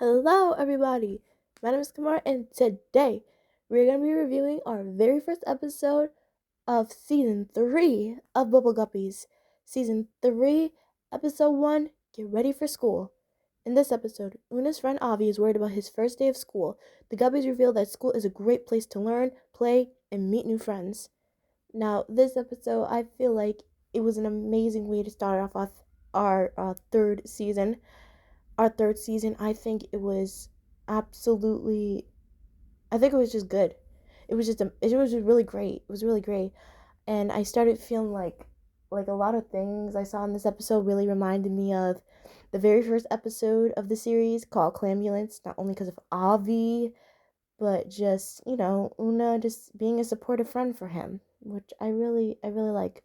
Hello, everybody. My name is Kamar, and today we're going to be reviewing our very first episode of season 3 of Bubble Guppies. Season 3, episode 1, Get Ready for School. In this episode, Una's friend Avi is worried about his first day of school. The Guppies reveal that school is a great place to learn, play, and meet new friends. Now, this episode, I feel like it was an amazing way to start off our third season. I think it was absolutely, I think it was just good. It was just really great. It was really great. And I started feeling like a lot of things I saw in this episode really reminded me of the very first episode of the series called Clamulence, not only because of Avi, but just, Una just being a supportive friend for him, which I really like.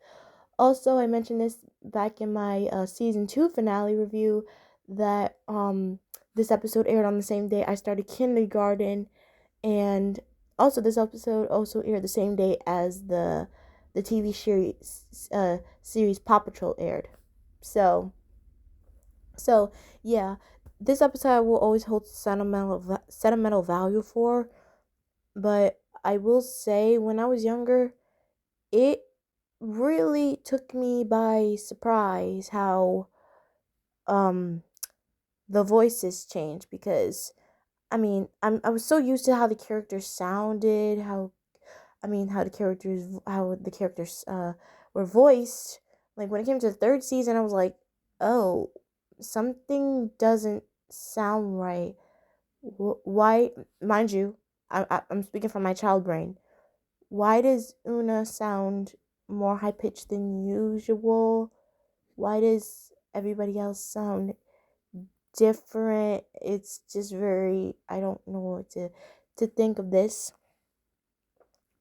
Also, I mentioned this back in my season 2 finale review that this episode aired on the same day I started kindergarten, and also this episode also aired the same day as the TV series Paw Patrol aired. So so yeah, this episode I will always hold sentimental value for, but I will say when I was younger, it really took me by surprise how um the voices changed, because I was so used to how the characters sounded, how the characters were voiced. Like when it came to the third season, I was like, oh, something doesn't sound right. Why, mind you, I'm speaking from my child brain. Why does Una sound more high pitched than usual? Why does everybody else sound different? It's just very, I don't know what to think of this.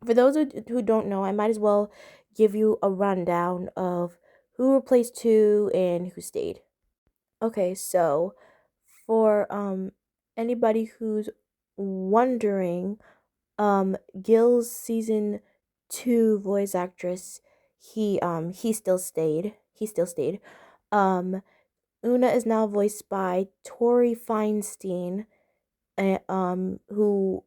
For those who don't know, I might as well give you a rundown of who replaced who and who stayed. Okay, so for anybody who's wondering, Gil's season 2 voice actress, he still stayed. He still stayed. Um Una is now voiced by Tori Feinstein, who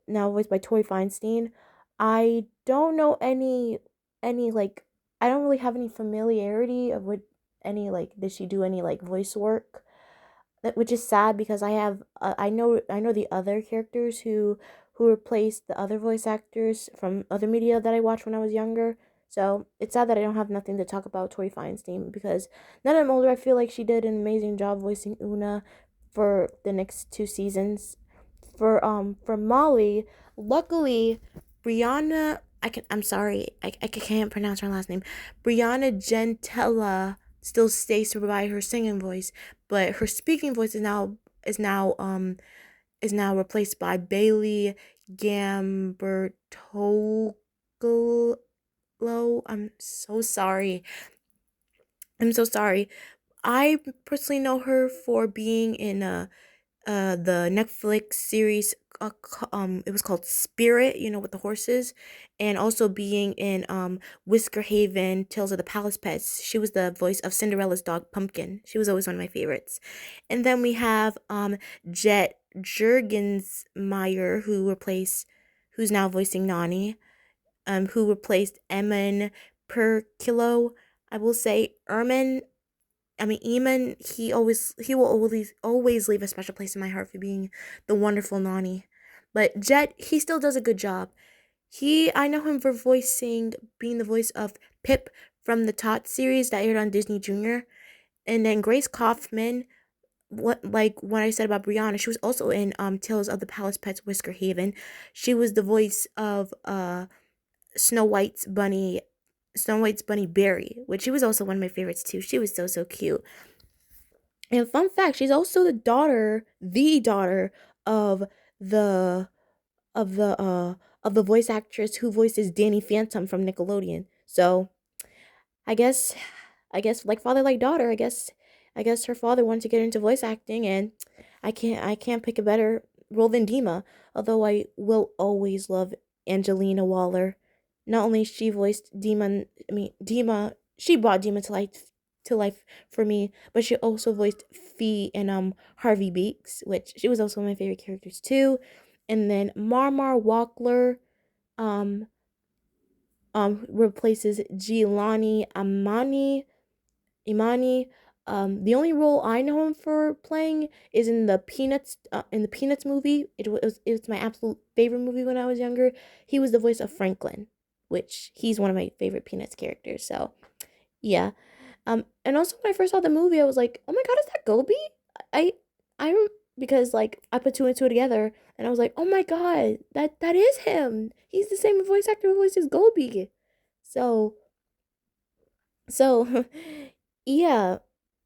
now voiced by Tori Feinstein. I don't know any like I don't really have any familiarity of what any like did she do any like voice work, which is sad because I know the other characters who replaced the other voice actors from other media that I watched when I was younger. So it's sad that I don't have nothing to talk about Tori Feinstein, because now that I'm older, I feel like she did an amazing job voicing Una for the next 2 seasons. For Molly, luckily, Brianna, I'm sorry, I can't pronounce her last name. Brianna Gentella still stays to provide her singing voice, but her speaking voice is now is now replaced by Bailey Gambertolo. I'm so sorry. I'm so sorry. I personally know her for being in the Netflix series, it was called Spirit, with the horses, and also being in Whisker Haven Tales of the Palace Pets. She was the voice of Cinderella's dog Pumpkin. She was always one of my favorites. And then we have Jet Jurgensmeyer, who's now voicing Nani, who replaced Eamon Perkilo. I will say Eamon, he will always leave a special place in my heart for being the wonderful Nani. But Jet, he still does a good job. I know him for being the voice of Pip from the Tot series that aired on Disney Junior. And then Grace Kaufman, what I said about Brianna, she was also in Tales of the Palace Pets Whisker Haven. She was the voice of Snow White's bunny Berry, which she was also one of my favorites too. She was so cute. And fun fact, she's also the daughter of the of the voice actress who voices Danny Phantom from Nickelodeon. So I guess like father like daughter. I guess her father wanted to get into voice acting, and I can't pick a better role than Dima. Although I will always love Angelina Waller. Not only she voiced Dima, she brought Dima to life for me. But she also voiced Fee in Harvey Beaks, which she was also one of my favorite characters too. And then Marmar Walkler um replaces Giuliani Imani. The only role I know him for playing is in the Peanuts movie. It was my absolute favorite movie when I was younger. He was the voice of Franklin, which he's one of my favorite Peanuts characters. So yeah. And also when I first saw the movie, I was like, oh my god, is that Gobi? I I because like I put two and two together, and I was like, oh my god, that is him. He's the same voice actor who voices Gobi. So so yeah,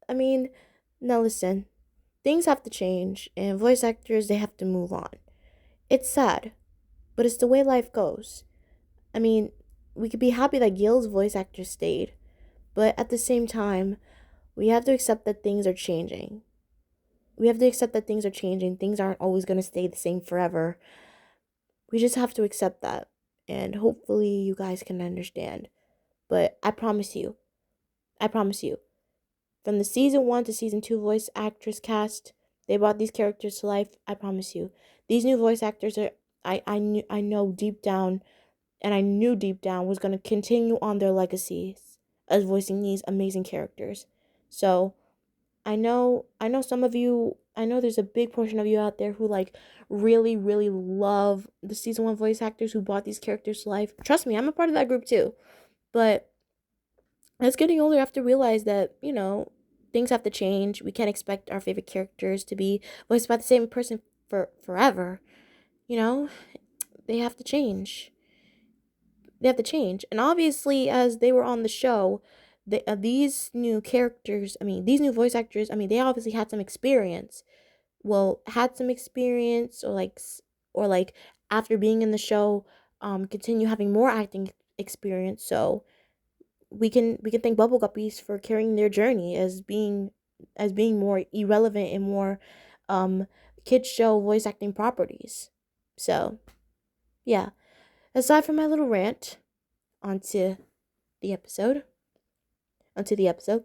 I mean, now listen, things have to change, and voice actors, they have to move on. It's sad, but it's the way life goes. I mean, we could be happy that Gil's voice actor stayed, but at the same time, we have to accept that things are changing. We have to accept that things are changing. Things aren't always going to stay the same forever. We just have to accept that. And hopefully, you guys can understand. But I promise you, from the season 1 to season 2 voice actress cast, they brought these characters to life. I promise you. These new voice actors are, I know deep down, and I knew deep down was going to continue on their legacies as voicing these amazing characters. So, I know some of you, I know there's a big portion of you out there who like really really love the season 1 voice actors who brought these characters to life. Trust me, I'm a part of that group too. But as getting older, I have to realize that, things have to change. We can't expect our favorite characters to be voiced by the same person for forever. You know, they have to change. They have to change. And obviously, as they were on the show, these new characters, these new voice actors, they obviously had some experience. Well, had some experience, or like after being in the show, continue having more acting experience. So we can thank Bubble Guppies for carrying their journey as being more irrelevant and more um kids show voice acting properties. So yeah. Aside from my little rant, onto the episode. Onto the episode.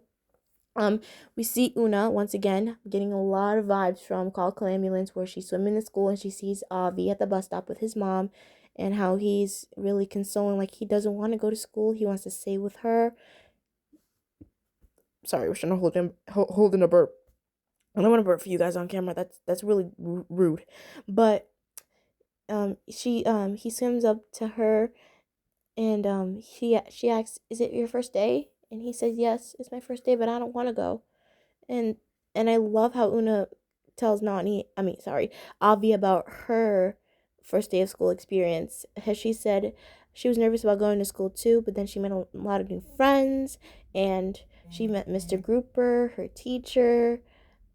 We see Una once again getting a lot of vibes from Call Ambulance, where she's swimming to school and she sees Avi at the bus stop with his mom, and how he's really consoling, like he doesn't want to go to school, he wants to stay with her. Sorry, we're trying to holding a burp. I don't want to burp for you guys on camera. That's really rude. But he swims up to her, and she asks, "Is it your first day?" And he says, "Yes, it's my first day, but I don't want to go." And and I love how Una tells Avi about her first day of school experience. As she said, she was nervous about going to school too, but then she met a lot of new friends, and she met Mr. Grouper, her teacher,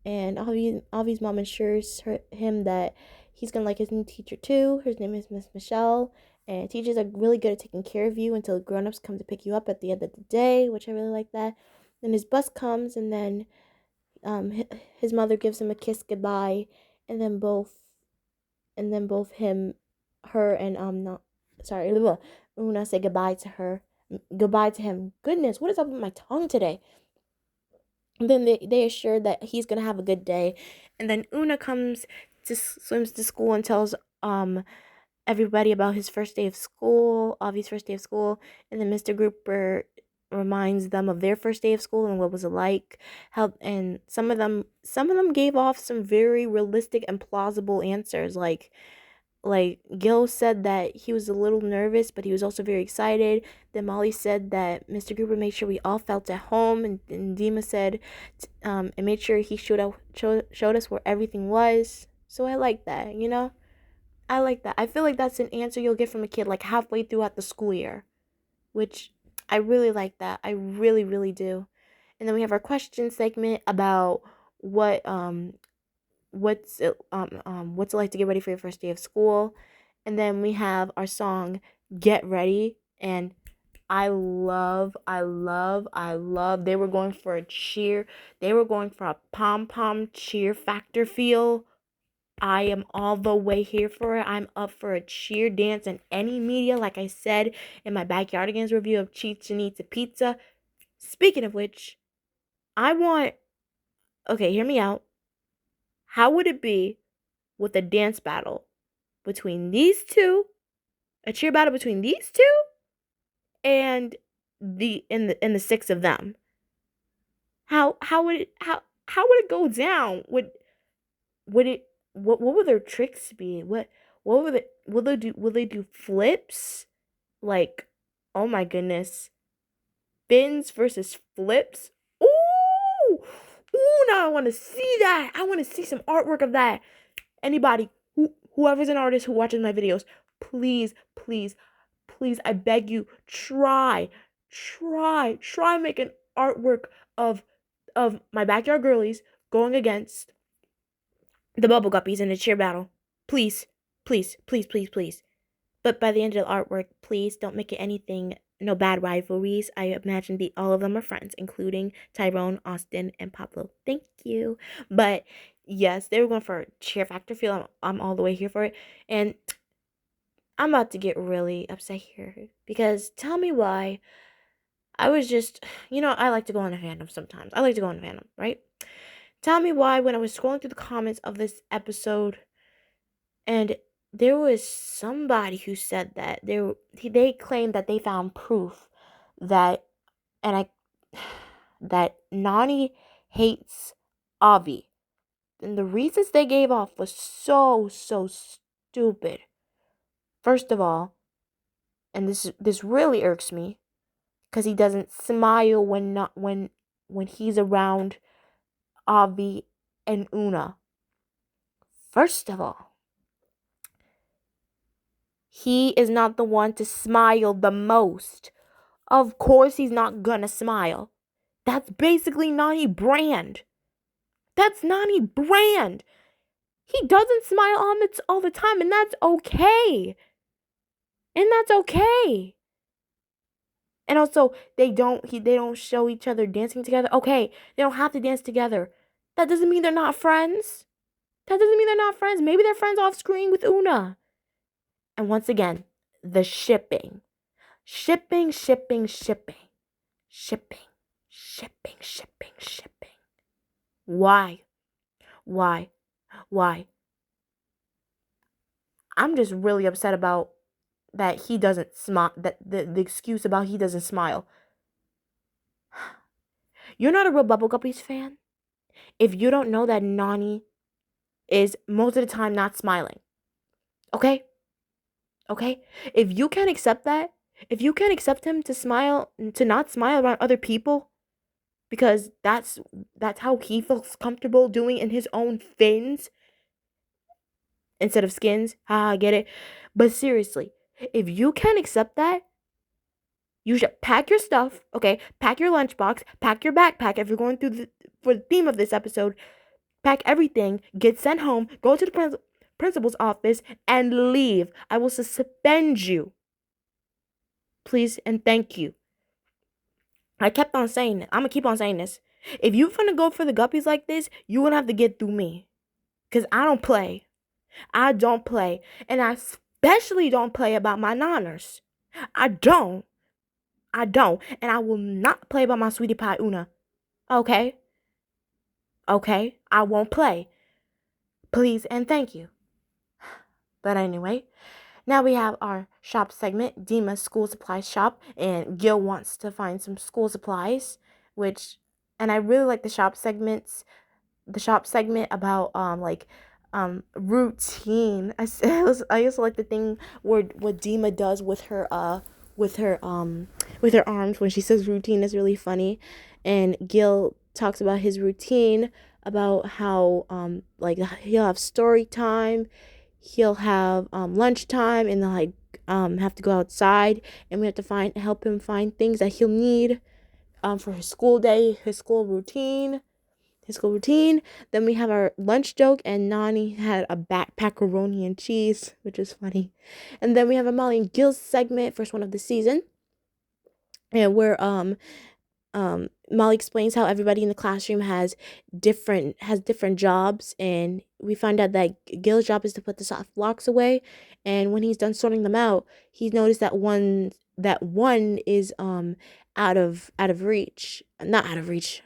and Avi's mom assures him that he's gonna like his new teacher too. Her name is Miss Michelle, and teachers are really good at taking care of you until grown-ups come to pick you up at the end of the day, which I really like that. Then his bus comes, and then his mother gives him a kiss goodbye, and then both her and not sorry Una say goodbye to him. Goodness, what is up with my tongue today? And then they assure that he's gonna have a good day, and then Una swims to school and tells everybody about his first day of school, Avi's first day of school, and then Mr. Grouper reminds them of their first day of school and what was it like. And some of them gave off some very realistic and plausible answers. Like Gil said that he was a little nervous, but he was also very excited. Then Molly said that Mr. Gruber made sure we all felt at home, and Dima said, and made sure he showed us where everything was. So I like that, I like that. I feel like that's an answer you'll get from a kid like halfway throughout the school year, which I really like that. I really, really do. And then we have our question segment about what's it like to get ready for your first day of school. And then we have our song Get Ready, and I love they were going for a cheer. They were going for a pom pom cheer factor feel. I am all the way here for it. I'm up for a cheer dance in any media, like I said in my Backyardigans review of Chichen Itza Pizza. Speaking of which, I want, okay, hear me out. How would it be with a dance battle between these two, a cheer battle between these two and the six of them? How would it go down? Would it what would their tricks be? What would it will they do flips? Like, oh my goodness. Spins versus flips. Ooh! Ooh, now I want to see that. I want to see some artwork of that. Anybody, whoever's an artist who watches my videos, please, please, please, I beg you, try making artwork of my backyard girlies going against the bubble guppies in a cheer battle. Please, please, please, please, please. But by the end of the artwork, please don't make it anything, no bad rivalries. I imagine all of them are friends, including Tyrone, Austin, and Pablo. Thank you. But yes, they were going for a cheer factor feel. I'm all the way here for it. And I'm about to get really upset here because tell me why. I was just, I like to go on a fandom sometimes. I like to go on a fandom, right? Tell me why when I was scrolling through the comments of this episode and there was somebody who said that they claimed that they found proof that and I that Nani hates Avi. And the reasons they gave off was so stupid. First of all, and this really irks me because he doesn't smile when he's around Avi and Una. First of all, he is not the one to smile the most. Of course he's not gonna smile. That's basically Nani brand. That's Nani brand. He doesn't smile all the time, and that's okay. And that's okay. And also, they don't show each other dancing together. Okay, they don't have to dance together. That doesn't mean they're not friends. That doesn't mean they're not friends. Maybe they're friends off screen with Una. And once again, the shipping. Shipping, shipping, shipping. Shipping, shipping, shipping, shipping. Why? Why? Why? I'm just really upset about that he doesn't smile. That the excuse about he doesn't smile. You're not a real Bubble Guppies fan if you don't know that Nani is most of the time not smiling. Okay? Okay? If you can't accept that, if you can't accept him to not smile around other people, because that's how he feels comfortable doing in his own fins instead of skins. I get it. But seriously, if you can't accept that, you should pack your stuff, okay? Pack your lunchbox, pack your backpack if you're going through for the theme of this episode. Pack everything, get sent home, go to the principal's office, and leave. I will suspend you. Please and thank you. I kept on saying it. I'm going to keep on saying this. If you're going to go for the guppies like this, you're going to have to get through me. Because I don't play. I don't play. And I especially don't play about my nonners. I don't. And I will not play about my sweetie pie Una. Okay? Okay? I won't play. Please and thank you. But anyway, now we have our shop segment, Dima's school supplies shop, and Gil wants to find some school supplies, and I really like the shop segment about routine. I also like the thing where what Dima does with her arms when she says routine is really funny, and Gil talks about his routine about how he'll have story time, he'll have lunchtime, and they'll have to go outside, and we have to help him find things that he'll need for his school day, his school routine. Then we have our lunch joke, and Nani had a macaroni and cheese, which is funny. And then we have a Molly and Gil segment, first one of the season, and where Molly explains how everybody in the classroom has different jobs, and we find out that Gil's job is to put the soft blocks away, and when he's done sorting them out, he's noticed that one is out of reach. Not out of reach.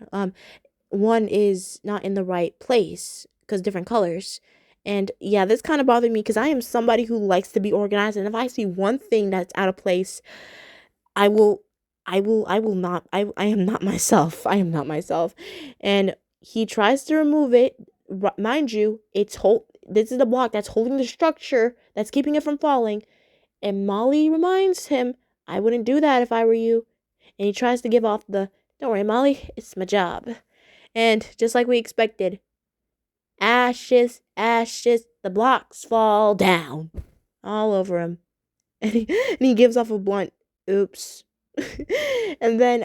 One is not in the right place because different colors. And yeah, this kind of bothered me because I am somebody who likes to be organized, and if I see one thing that's out of place, I will I will not I am not myself. I am not myself. And he tries to remove it. Mind you, this is the block that's holding the structure that's keeping it from falling. And Molly reminds him, I wouldn't do that if I were you. And he tries to give off the, don't worry, Molly, it's my job. And just like we expected, ashes, ashes, the blocks fall down all over him. And he gives off a blunt, oops. And then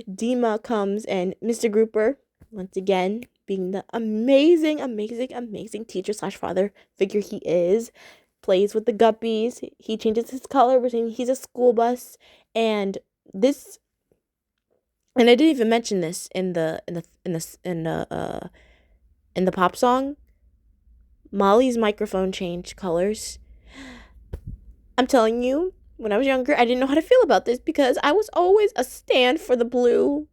Dima comes, and Mr. Grouper, once again, being the amazing, amazing, amazing teacher slash father figure he is, plays with the Guppies. He changes his color between he's a school bus, and this, and I didn't even mention this in the pop song. Molly's microphone changed colors. I'm telling you, when I was younger, I didn't know how to feel about this because I was always a stand for the blue,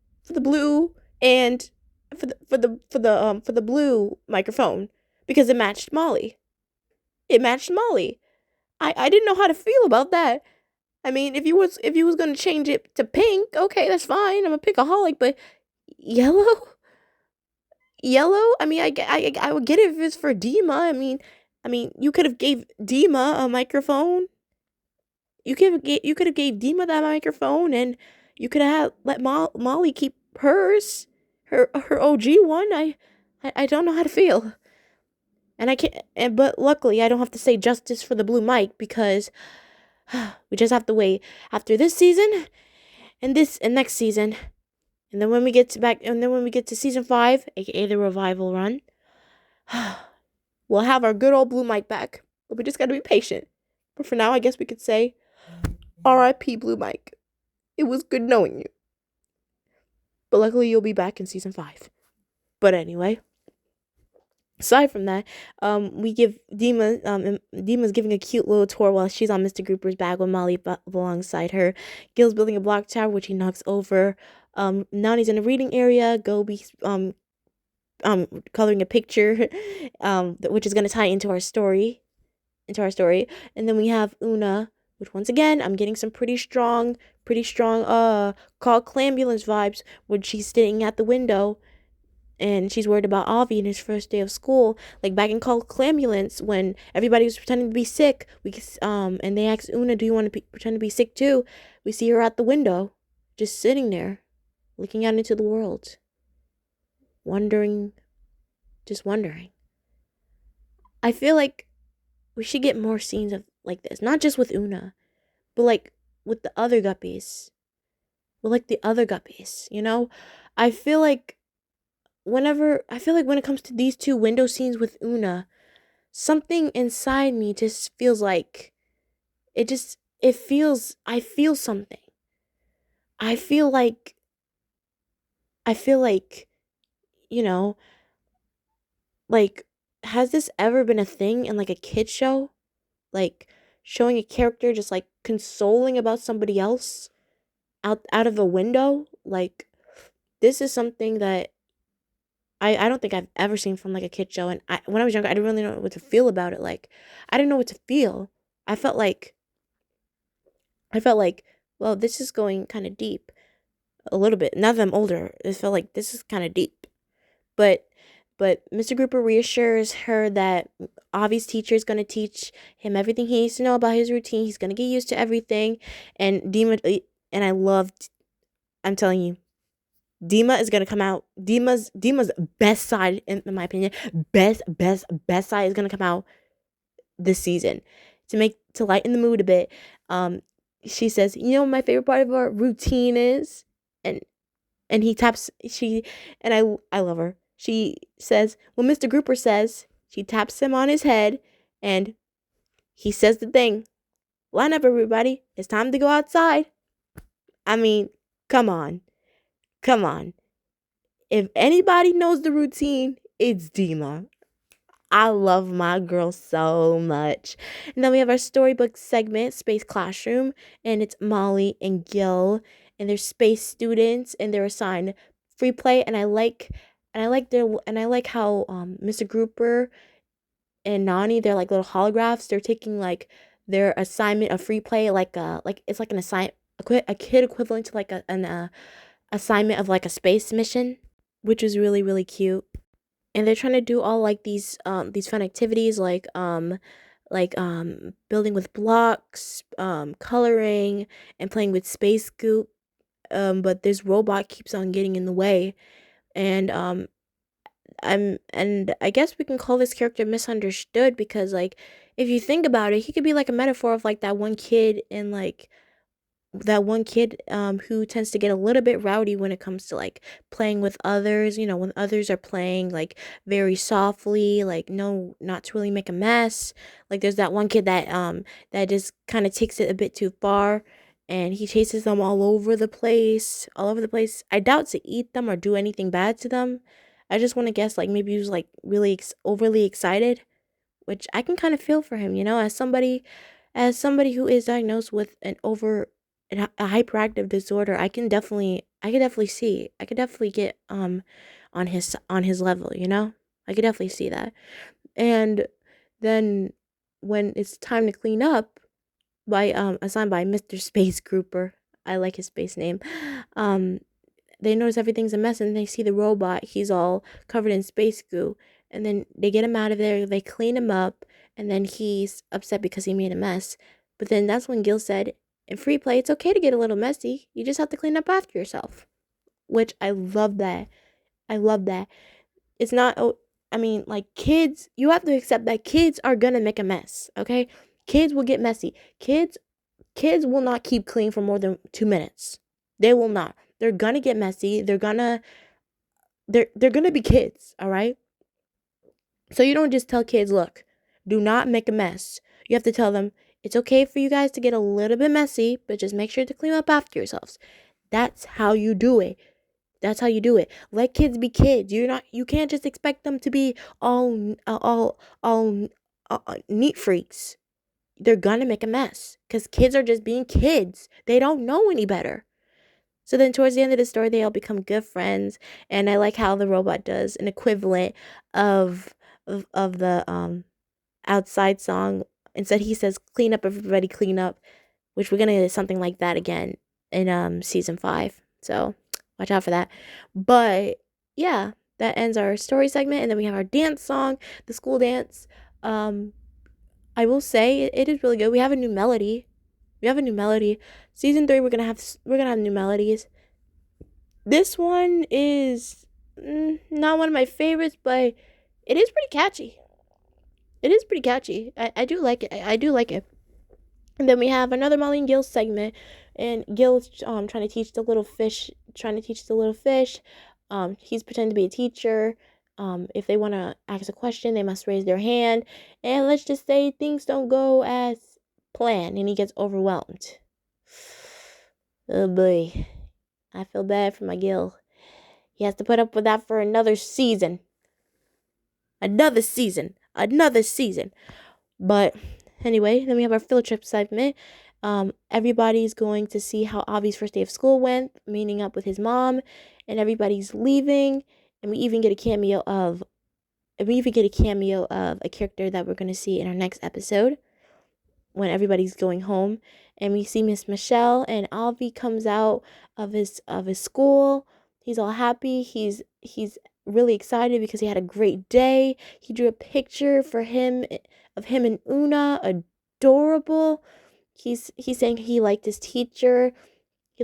and for the blue microphone because it matched Molly. It matched Molly. I didn't know how to feel about that. I mean, if you was gonna change it to pink, okay, that's fine. I'm a pickaholic, but yellow, yellow. I mean, I would get it if it's for Dima. I mean, you could have gave Dima a microphone. You could have gave Dima that microphone, and you could have let Molly keep hers, her OG one. I don't know how to feel, and I can't. But luckily, I don't have to say justice for the blue mic because we just have to wait after this season and this and next season, and then when we get to season 5, aka the revival run, we'll have our good old blue mic back. But we just gotta be patient. But for now, I guess we could say R.I.P. Blue Mike. It was good knowing you. But luckily, you'll be back in season 5. But anyway, aside from that, we give Dima's giving a cute little tour while she's on Mr. Grouper's back with Molly alongside her. Gil's building a block tower, which he knocks over. Nani's in a reading area. Gobi's coloring a picture, which is gonna tie into our story. And then we have Una, which once again, I'm getting some pretty strong, call Clambulance vibes when she's sitting at the window and she's worried about Avi in his first day of school. Like back in Call Clambulance when everybody was pretending to be sick, and they asked Una, do you want to pretend to be sick too? We see her at the window, just sitting there, looking out into the world, wondering. I feel like we should get more scenes of like this, not just with Una, but like with the other Guppies. You know? I feel like when it comes to these two window scenes with Una, something inside me just feels like I feel something. I feel like, you know, like, has this ever been a thing in like a kid show? Like showing a character just like consoling about somebody else out of a window? Like this is something that I don't think I've ever seen from like a kid show. And when I was younger, I didn't really know what to feel about it. Like I didn't know what to feel. I felt like well, this is going kind of deep a little bit. Now that I'm older, it felt like this is kind of deep. But Mr. Grouper reassures her that Avi's teacher is going to teach him everything he needs to know about his routine. He's going to get used to everything. And I'm telling you, Dima is going to come out. Dima's best side, in my opinion, best side is going to come out this season to lighten the mood a bit. She says, you know what my favorite part of our routine is? And he taps, and I love her. She says, well, Mr. Grouper says, she taps him on his head, and he says the thing, line up everybody, it's time to go outside. I mean, come on. If anybody knows the routine, it's Dima. I love my girl so much. And then we have our storybook segment, Space Classroom, and it's Molly and Gil. and they're space students, and they're assigned free play. And I like how Mr. Grouper and Nani, they're like little holographs. They're taking like their assignment of free play, like it's like an a kid equivalent to like an assignment of like a space mission, which is really really cute. And they're trying to do all like these fun activities like building with blocks, coloring, and playing with space goop. But this robot keeps on getting in the way, and I guess we can call this character misunderstood because like if you think about it, he could be like a metaphor of like that one kid who tends to get a little bit rowdy when it comes to like playing with others, when others are playing like very softly, like no, not to really make a mess. Like there's that one kid that just kind of takes it a bit too far, and he chases them all over the place. I doubt to eat them or do anything bad to them. I just want to guess like maybe he was like really overly excited, which I can kind of feel for him, as somebody who is diagnosed with a hyperactive disorder. I could definitely get on his level, I could definitely see that. And then when it's time to clean up, by assigned by Mr. Space Grouper, I like his space name. um they notice everything's a mess, and they see the robot. He's all covered in space goo. And then they get him out of there. They clean him up. And then he's upset because he made a mess. But then that's when Gil said, in free play, it's okay to get a little messy. You just have to clean up after yourself. Which I love that. I love that. It's not, oh, I mean, like kids, you have to accept that kids are going to make a mess. Okay? Kids will get messy. Kids will not keep clean for more than 2 minutes. They will not. They're gonna get messy. They're gonna be kids, all right? So you don't just tell kids, look, do not make a mess. You have to tell them it's okay for you guys to get a little bit messy, but just make sure to clean up after yourselves. That's how you do it. That's how you do it. Let kids be kids. You can't just expect them to be all neat freaks. They're gonna make a mess because kids are just being kids. They don't know any better. So then towards the end of the story, they all become good friends. And I like how the robot does an equivalent of of the outside song. Instead he says clean up everybody, clean up, which we're gonna get something like that again in season 5. So watch out for that. But yeah, that ends our story segment, and then we have our dance song, the school dance. I will say it is really good. We have a new melody. Season 3, we're gonna have new melodies. This one is not one of my favorites, but it is pretty catchy. I do like it. I do like it. And then we have another Molly and Gil segment, and Gil's trying to teach the little fish. He's pretending to be a teacher. If they want to ask a question, they must raise their hand. And let's just say things don't go as planned, and he gets overwhelmed. Oh boy, I feel bad for my Gil. He has to put up with that for another season. Another season. But anyway, then we have our field trip segment. Everybody's going to see how Avi's first day of school went, meeting up with his mom, and everybody's leaving. And we even get a cameo of a character that we're going to see in our next episode when everybody's going home. And we see Miss Michelle, and Avi comes out of his school. He's all happy. He's really excited because he had a great day. He drew a picture for him of him and Una, adorable. He's saying he liked his teacher. He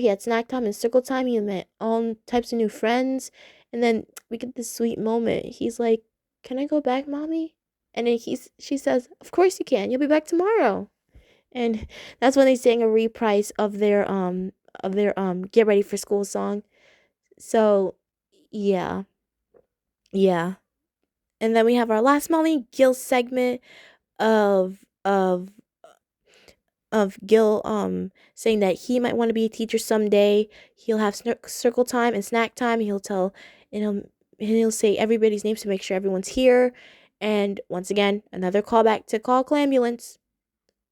had snack time and circle time. He met all types of new friends. And then we get this sweet moment. He's like, "Can I go back, mommy?" And then she says, "Of course you can. You'll be back tomorrow." And that's when they sang a reprise of their get ready for school song. So yeah. Yeah. And then we have our last Molly Gil segment of Gil saying that he might want to be a teacher someday. He'll have circle time and snack time. He'll say everybody's names to make sure everyone's here. And once again, another callback to call ambulance.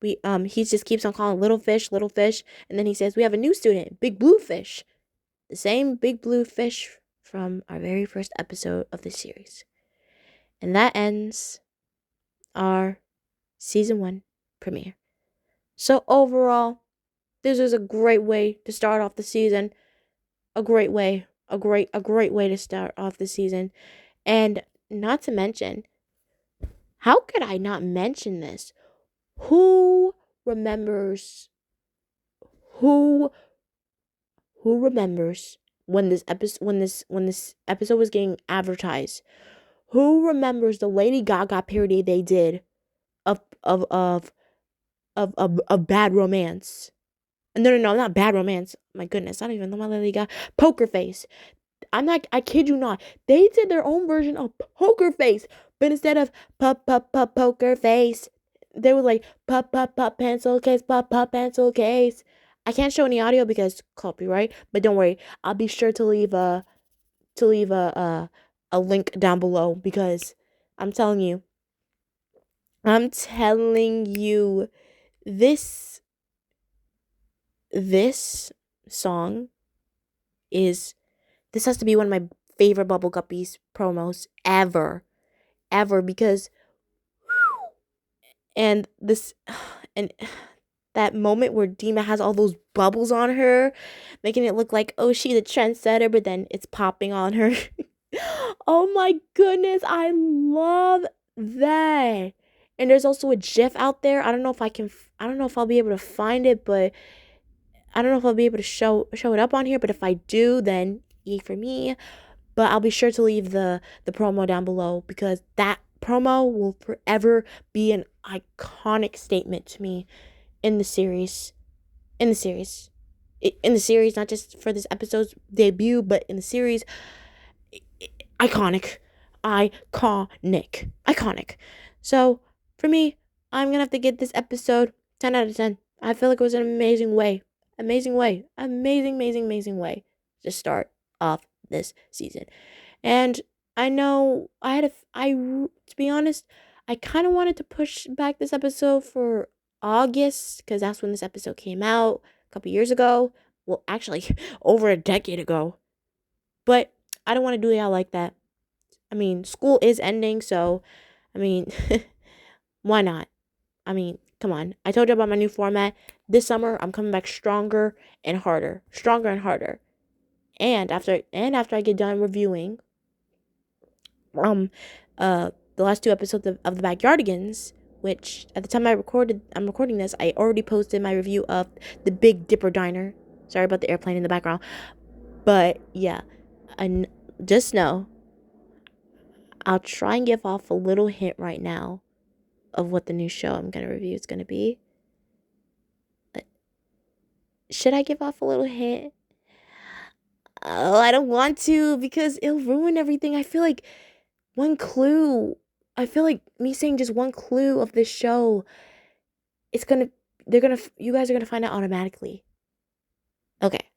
he just keeps on calling little fish, and then he says we have a new student, big blue fish, the same big blue fish from our very first episode of the series, and that ends our season 1 premiere. So overall, this is a great way to start off the season. A great way to start off the season, and not to mention, how could I not mention this? Who remembers? Who remembers when this episode was getting advertised? Who remembers the Lady Gaga parody they did of Bad Romance? No, not Bad Romance. My goodness, I don't even know my Lady Gaga. Poker Face. I kid you not. They did their own version of Poker Face, but instead of poker face, they were like pop pencil case, pop pencil case. I can't show any audio because copyright, but don't worry. I'll be sure to leave a link down below, because I'm telling you, this song is this has to be one of my favorite Bubble Guppies promos ever, because and this and that moment where Dima has all those bubbles on her, making it look like, oh, she's a trendsetter, but then it's popping on her. Oh my goodness, I love that. And there's also a GIF out there. I don't know if I'll be able to find it, but I don't know if I'll be able to show it up on here, but if I do, then yay for me. But I'll be sure to leave the promo down below, because that promo will forever be an iconic statement to me in the series. In the series, not just for this episode's debut, but in the series. Iconic. So, for me, I'm gonna have to give this episode 10 out of 10. I feel like it was an amazing way to start off this season. And I know to be honest, I kind of wanted to push back this episode for August, because that's when this episode came out a couple years ago. Well, actually, over a decade ago. But I don't want to do y'all like that. I mean, school is ending, so, I mean, why not? I mean, come on. I told you about my new format. This summer, I'm coming back stronger and harder. And after I get done reviewing the last 2 episodes of the Backyardigans, which at the time I'm recording this, I already posted my review of the Big Dipper Diner. Sorry about the airplane in the background. But yeah, and just know, I'll try and give off a little hint right now of what the new show I'm going to review is going to be. Should I give off a little hint? Oh, I don't want to, because it'll ruin everything. I feel like me saying just one clue of this show, you guys are going to find out automatically. Okay.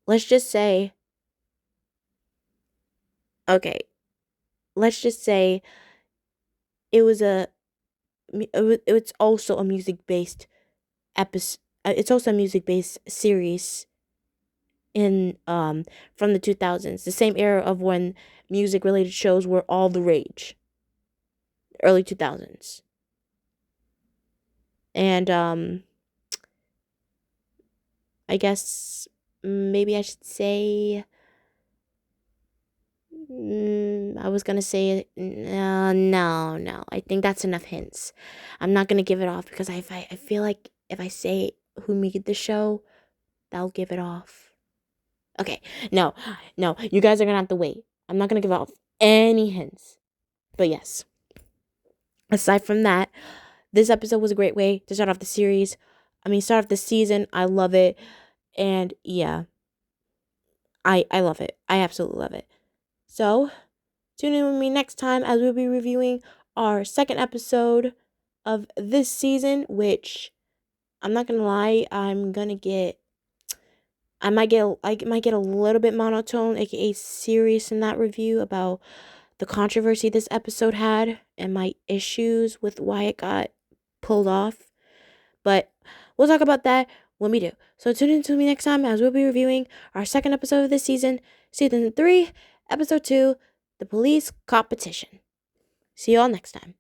Let's just say it's also a music-based episode. It's also a music-based series in from the 2000s, the same era of when music-related shows were all the rage. Early 2000s. And I guess maybe I should say, I was gonna say, no. I think that's enough hints. I'm not gonna give it off, because I feel like if I say who made the show, that'll give it off. Okay, no, you guys are gonna have to wait. I'm not gonna give off any hints. But yes, aside from that, this episode was a great way to start off the series. Start off the season. I love it. And yeah, I love it. I absolutely love it. So, tune in with me next time as we'll be reviewing our second episode of this season, which I'm not gonna lie, I might get a little bit monotone, aka serious, in that review about the controversy this episode had and my issues with why it got pulled off. But we'll talk about that when we do. So tune in to me next time as we'll be reviewing our second episode of this season, Season 3, Episode 2, The Police Competition. See you all next time.